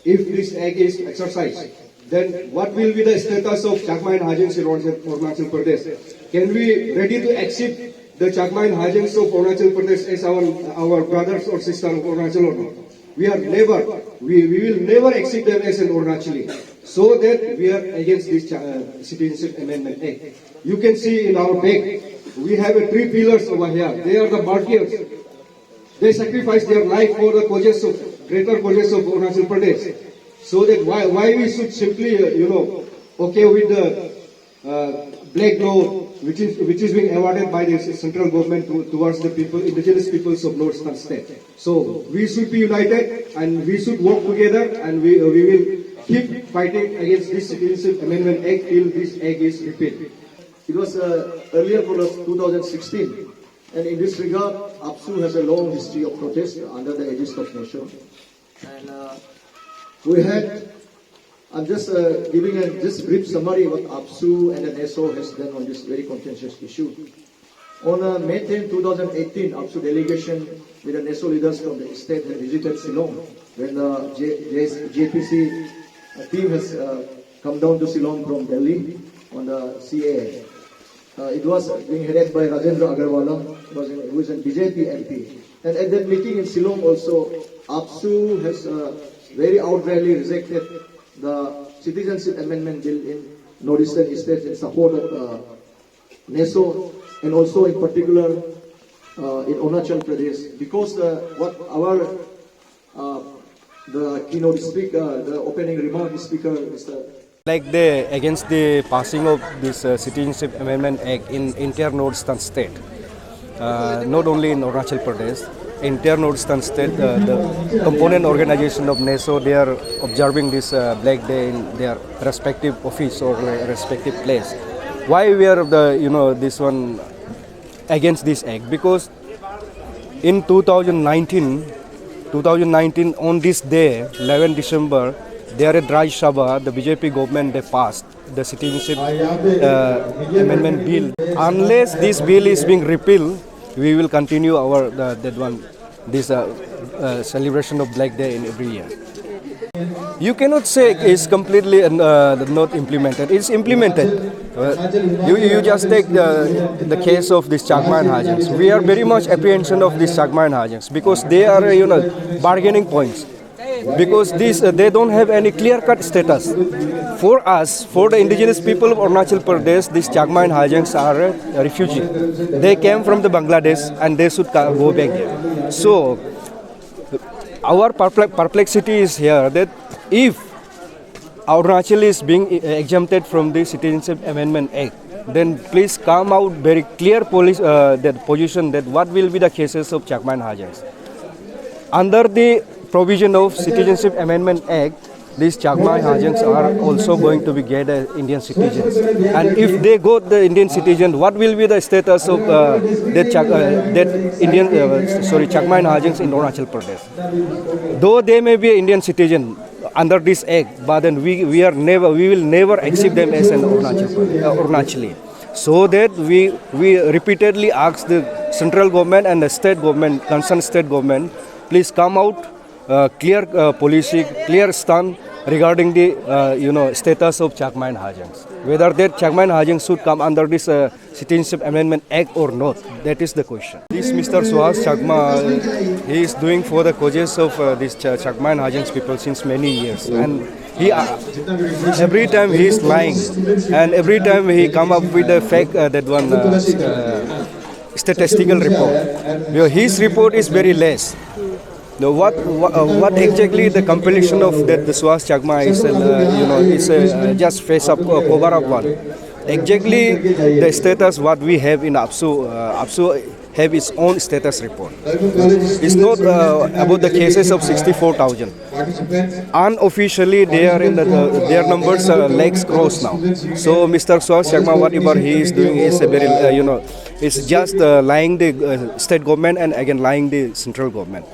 if this act is exercised, then what will be the status of Chakma and Hajans in Arunachal Pradesh? Can we ready to accept the Chakma and Hajans of Arunachal Pradesh as our brothers or sisters of Arunachal or not? We will never accept them as an Arunachali. So that we are against this Citizenship Amendment Act. You can see in our back, we have three pillars over here. They are the martyrs. They sacrificed their life for the greater causes of Arunachal Pradesh. So that why we should simply, okay with the black law which is being awarded by the central government towards the people, indigenous peoples of Northern state. So we should be united and we should work together, and we will keep fighting against this Citizenship Amendment Act till this act is repealed. It was earlier for us 2016, and in this regard, APSU has a long history of protest under the aegis of nation. And we had, I'm just giving a just brief summary what APSU and the NESO has done on this very contentious issue. On May 10, 2018, APSU delegation with the NESO leaders from the state had visited Shillong when the JPC team has come down to Shillong from Delhi on the CAA. It was being headed by Rajendra Agarwala, who is a BJP MP. And at that meeting in Shillong also, APSU has very outrightly rejected the Citizenship Amendment Bill in Northeastern states in support of NESO, and also in particular in Arunachal Pradesh, because the keynote speaker, the opening remark speaker, Mr. Like against the passing of this Citizenship Amendment Act in entire Northeastern state, not only in Arunachal Pradesh, entire Northeastern state, the component organization of NESO, they are observing this Black Day in their respective office or respective place. Why we are this one against this act? Because in 2019 on this day, 11 December, there at Raj Sabha, the BJP government, they passed the Citizenship Amendment Bill. Unless this bill is being repealed, we will continue our this celebration of Black Day in every year. You cannot say it's completely not implemented. It's implemented. You just take the case of this Chakma and Hajans. We are very much apprehension of this Chakma and Hajans because they are bargaining points. Because they don't have any clear-cut status. For us, for the indigenous people of Arunachal Pradesh, these Chakma and Hajans are a refugee. They came from the Bangladesh and they should go back there. So, our perplexity is here that if Arunachal is being exempted from the Citizenship Amendment Act, then please come out very clear that position that what will be the cases of Chakma and Hajans. Under the provision of Citizenship Amendment Act, these Chakma and Hajans are also going to be get Indian citizens. And if they got the Indian citizen, what will be the status of Chakma and Hajans in Arunachal Pradesh? Though they may be an Indian citizen under this act, but then we will never accept them as an Arunachali. So that we repeatedly ask the central government and the state government, concerned state government, please come out. Clear policy, clear stand regarding the status of Chakma and Hajans. Whether that Chakma and Hajans should come under this Citizenship Amendment Act or not, that is the question. This Mr. Suhas Chakma, he is doing for the causes of this Chakma and Hajans people since many years, and he every time he is lying, and every time he come up with a fake statistical report. His report is very less. Now, what exactly the compilation of that the Suhas Chakma is, is just face up, cover up one. Exactly the status what we have in APSU. APSU have its own status report. It's not about the cases of 64,000. Unofficially, they are in their numbers legs crossed now. So Mr. Suhas Chakma, whatever he is doing is a very, it's just lying the state government and again lying the central government.